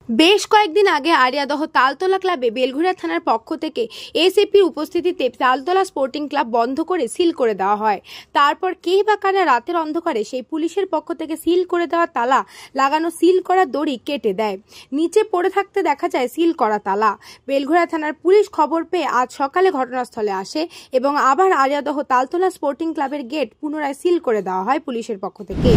বেশ কয়েকদিন আগে আড়িয়াদহ তালতলা ক্লাবে বেলঘরিয়া থানার পক্ষ থেকে এসএপির উপস্থিতিতে তালতলা স্পোর্টিং ক্লাব বন্ধ করে সিল করে দেওয়া হয়। তারপর কে বা কারা রাতের অন্ধকারে সেই পুলিশের পক্ষ থেকে সিল করে দেওয়া তালা লাগানো সিল করা দড়ি কেটে দেয়। নিচে পড়ে থাকতে দেখা যায় সিল করা তালা। বেলঘরিয়া থানার পুলিশ খবর পেয়ে আজ সকালে ঘটনাস্থলে আসে এবং আবার আড়িয়াদহ তালতলা স্পোর্টিং ক্লাবের গেট পুনরায় সিল করে দেওয়া হয় পুলিশের পক্ষ থেকে।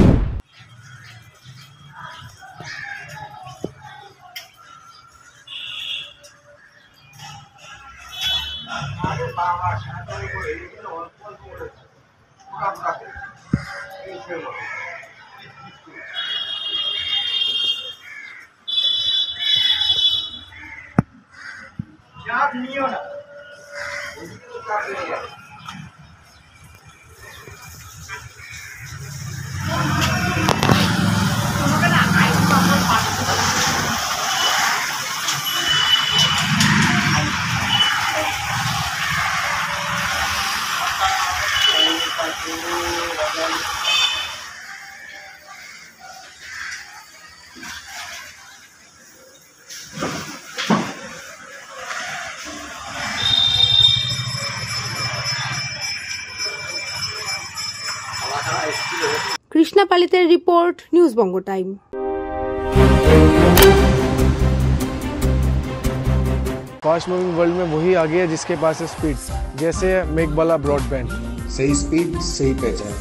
কৃষ্ণা পালিতের রিপোর্ট, নিউজ বঙ্গ টাইম। फास्ट मूविंग वर्ल्ड में वही आगे है जिसके पास है स्पीड, जैसे मेघबाला ब्रॉडबैंड। सही स्पीड सही पहचान।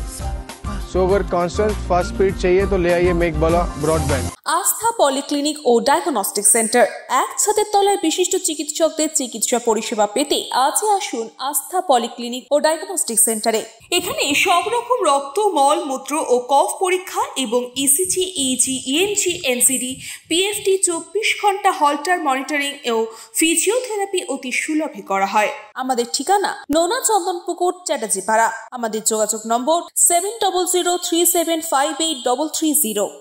सो अगर कांस्टेंट फास्ट स्पीड चाहिए तो ले आइए मेघबाला ब्रॉडबैंड। আস্থা পলিক্লিনিক ও ডায়াগনস্টিক সেন্টার, এক ছাদের তলায় বিশিষ্ট চিকিৎসকদের চিকিৎসা পরিষেবা পেতে আজই আসুন আস্থা পলিক্লিনিক ও ডায়াগনস্টিক সেন্টারে। এখানে সব রকম রক্ত, মল, মূত্র ও কফ পরীক্ষা এবং ECG, easy, EMG, NCD, PFT 24 ঘন্টা হল্টার মনিটরিং ও ফিজিওথেরাপি অতি সুলভে করা হয়। আমাদের ঠিকানা নোনা চন্দনপুকুর, চ্যাটার্জিপাড়া। আমাদের যোগাযোগ নম্বর 7003758330।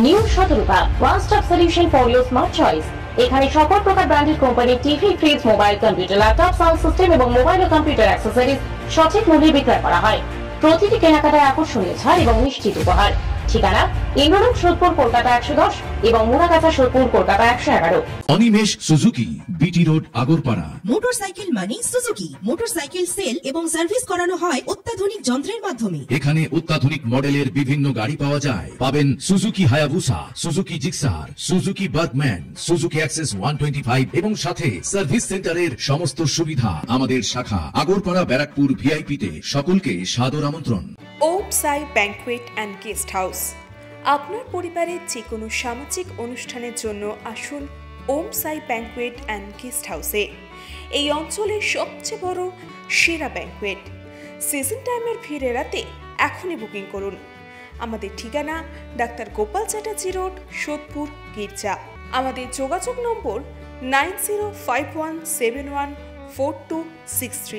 নিউ সতর্কতা, one stop solution for your smart choice. এখানে সকল প্রকার ব্র্যান্ডেড কোম্পানির TV, fridge, mobile, computer, laptop, sound system এবং মোবাইল ও কম্পিউটার অ্যাক্সেসরিজ সঠিক মূল্যে বিক্রয় করা হয়। প্রতিটি কেনাকাটায় আকর্ষণীয় ছাড় এবং নিশ্চিত উপহার। ঠিকানা ইন্দ্রনগর, সোদপুর, কলকাতা 110 এবং Muragachha, Sodepur, Kolkata 111। Animesh Suzuki, BT road, Agarpara. Motorcycle মানে সুজুকি। মোটরসাইকেল সেল এবং সার্ভিস করানো হয় অত্যাধুনিক যন্ত্রের মাধ্যমে। এখানে অত্যাধুনিক মডেলের বিভিন্ন গাড়ি পাওয়া যায়। পাবেন Suzuki Hayabusa, Suzuki Gixxer, Suzuki Bergman, Suzuki access 125 এবং সাথে সার্ভিস সেন্টারের সমস্ত সুবিধা। আমাদের শাখা আগরপাড়া, ব্যারাকপুর ভিআইপি তে। সকলকে সাদর আমন্ত্রণ। ওম সাই ব্যাংকুয়েট অ্যান্ড গেস্ট হাউস। আপনার পরিবারের যে কোনো সামাজিক অনুষ্ঠানের জন্য আসুন ওম সাই ব্যাংকুয়েট অ্যান্ড গেস্ট হাউসে। এই অঞ্চলের সবচেয়ে বড় সেরা ব্যাংকুয়েট। সিজন টাইমের ভিড় এড়াতে এখনই বুকিং করুন। আমাদের ঠিকানা ডাক্তার গোপাল চ্যাটার্জি রোড, সোদপুর, গির্জা। আমাদের যোগাযোগ নম্বর 9051714263।